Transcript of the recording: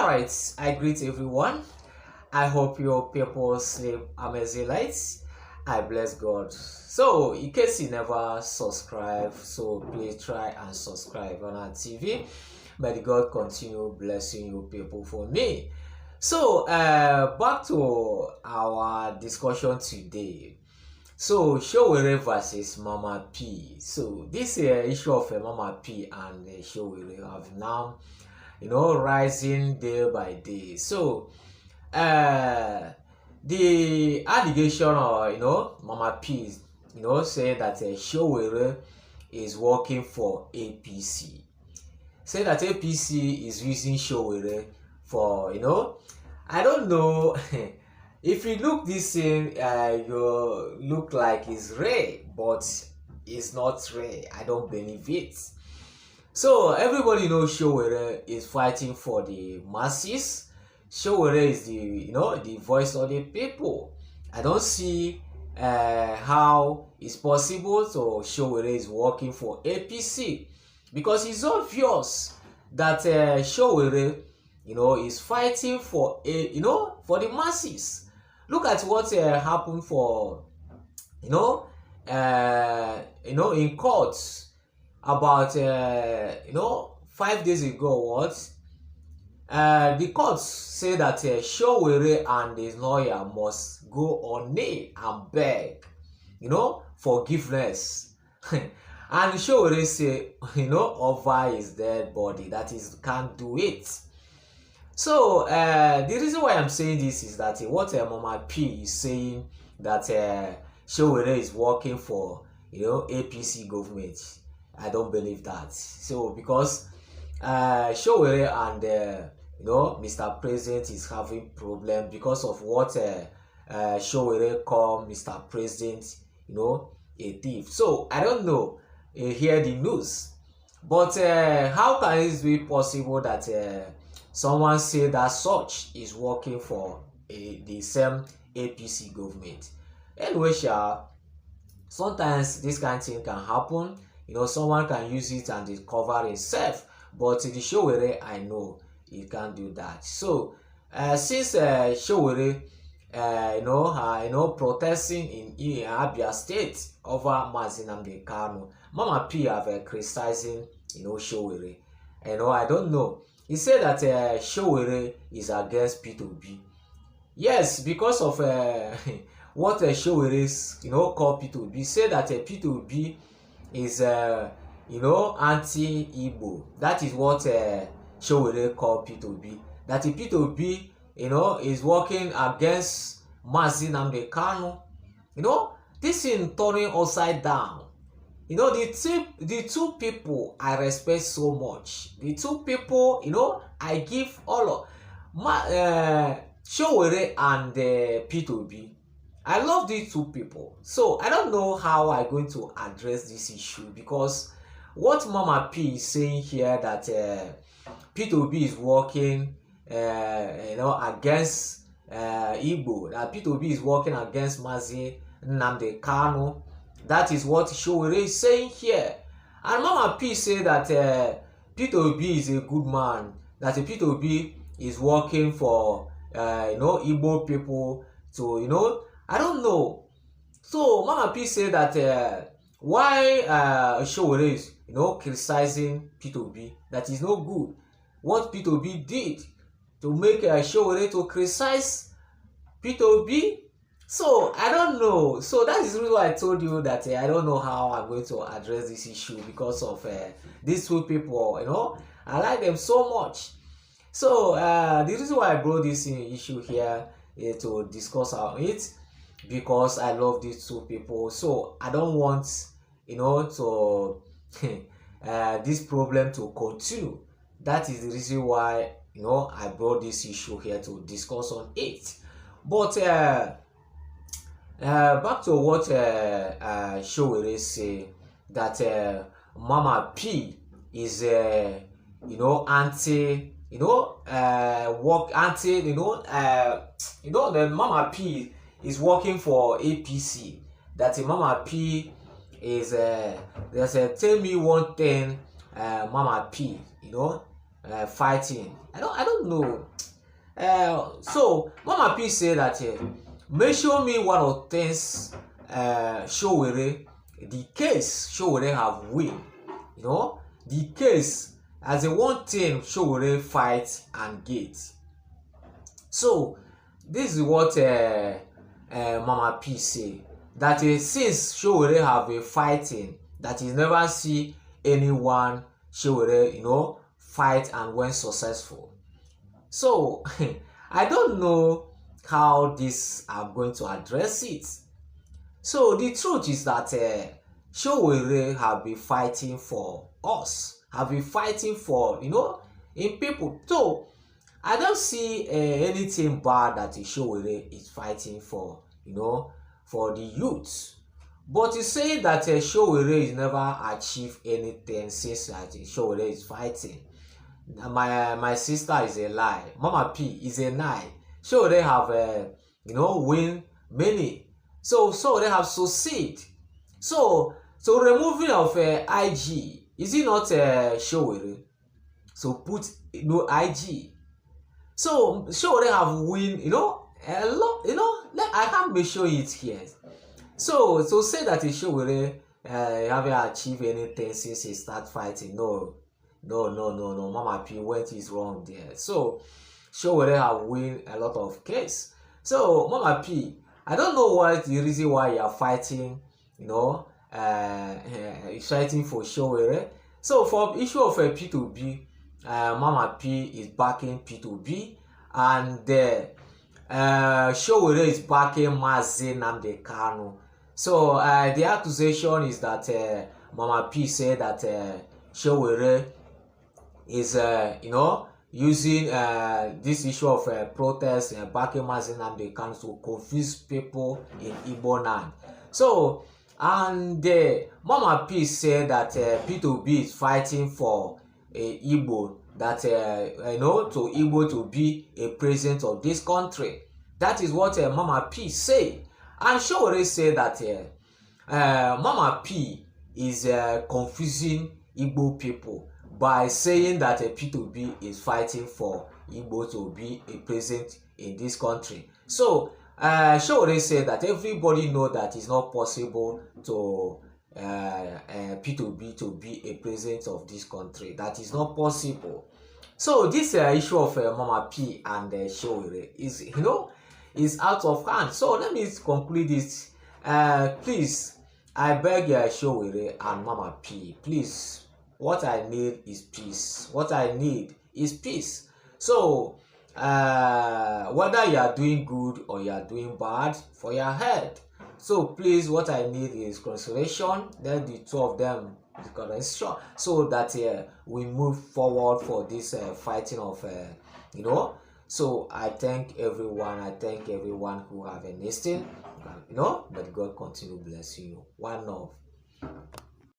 Alright, I greet everyone. I hope your people sleep amazing nights. I bless God. So, in case you never subscribe, so please try and subscribe on our TV. May God continue blessing you people for me. So, back to our discussion today. So, Sowore versus Mama P. So, this issue of Mama P and Sowore have now rising day by day. So the allegation or Mama P is saying that Sowore is working for APC, say that APC is using Sowore for I don't know. If you look this thing, you look like it's rare, but it's not rare. I don't believe it. So everybody knows Sowore is fighting for the masses. Sowore is the voice of the people. I don't see how it's possible so Sowore is working for APC, because it's obvious that Sowore is fighting for for the masses. Look at what happened for in courts about 5 days ago. What the courts say that Sowore and his lawyer must go on knee and beg forgiveness. And Sowore say over his dead body, that is, can't do it. So the reason why I'm saying this is that what Mama P is saying, that Sowore is working for APC government. I don't believe that. So because Sowore and Mr. President is having problem because of what Sowore call Mr. President a thief. So I don't know, hear the news, but how can it be possible that someone say that such is working for the same APC government? Anyway, sometimes this kind of thing can happen. Someone can use it and discover himself, but the Sowore, I know he can't do that. So since Sowore protesting in Abia State over Nnamdi Kanu, Mama P have criticizing Sowore. I don't know. He said that Sowore is against P2B. Yes, because of what Sowore call P2B. Say that P2B is anti-Igbo. That is what Sowore call P2B. That the P2B is working against Nnamdi Kanu. This is turning upside down. The two people I respect so much. The two people I give all of Sowore and P2B. I love these two people. So I don't know how I'm going to address this issue, because what Mama P is saying here, that P2B is working against Igbo, that P2B is working against Nnamdi Kanu. That is what Sowore is saying here. And Mama P say that P2B is a good man, that P2B is working for Igbo people to I don't know. So Mama P say that why Sowore is criticizing P2B, that is no good. What P2B did to make Sowore to criticize P2B. So I don't know. So that is the reason why I told you that I don't know how I'm going to address this issue, because of these two people. I like them so much. So the reason why I brought this issue here is to discuss it, because I love these two people. So I don't want to this problem to continue. That is the reason why I brought this issue here to discuss on it. But back to what Sowore say, that Mama P is anti work anti the Mama P is working for APC. That Mama P is there's a tell me one thing Mama P fighting. I don't know. So Mama P say that mention me one of things Sowore, the case Sowore have win. You know, the case as a one thing Sowore fight and get. So this is what Mama P say, that since Sowore have been fighting, that he never see anyone Sowore, you know, fight and went successful. So I don't know how this are going to address it. So the truth is that Sowore have been fighting for us, have been fighting for, you know, in people. So I don't see anything bad that Sowore is fighting for, you know, for the youth. But you say that Sowore is never achieved anything since that Sowore is fighting. My sister is a lie. Mama P is a lie. Sowore have you know, win many. So they have succeed. So removing of IG, is it not Sowore? So put no IG. So Sowore have win, you know, a lot, you know. I can't be sure it here. So say that Sowore haven't achieved anything since he start fighting. No. Mama P went is wrong there. So Sowore have win a lot of case. So Mama P, I don't know what the reason why you are fighting, you know, fighting for Sowore. So for issue of P2B, Mama P is backing P2B, and Sowore is backing Mazi Nnamdi Kanu. So the accusation is that Mama P said that Sowore is you know, using this issue of protest and backing Mazi Nnamdi Kanu to confuse people in Igbo land. So and Mama P said that P2B is fighting for Igbo, that you know, to Igbo to be a president of this country. That is what Mama P say. And Sowore say that Mama P is confusing Igbo people by saying that P2B is fighting for Igbo to be a president in this country. So Sowore said that everybody know that it's not possible to P2B to be a president of this country. That is not possible. So this issue of Mama P and Sowore is, you know, is out of hand. So let me conclude this. Please, I beg Sowore and Mama P, please. What I need is peace. What I need is peace. So whether you are doing good or you are doing bad for your head, so please, what I need is consolation. Then the two of them is consolation, so that we move forward for this fighting of you know. So I thank everyone. I thank everyone who have listened. You know, but God continue blessing you. One love.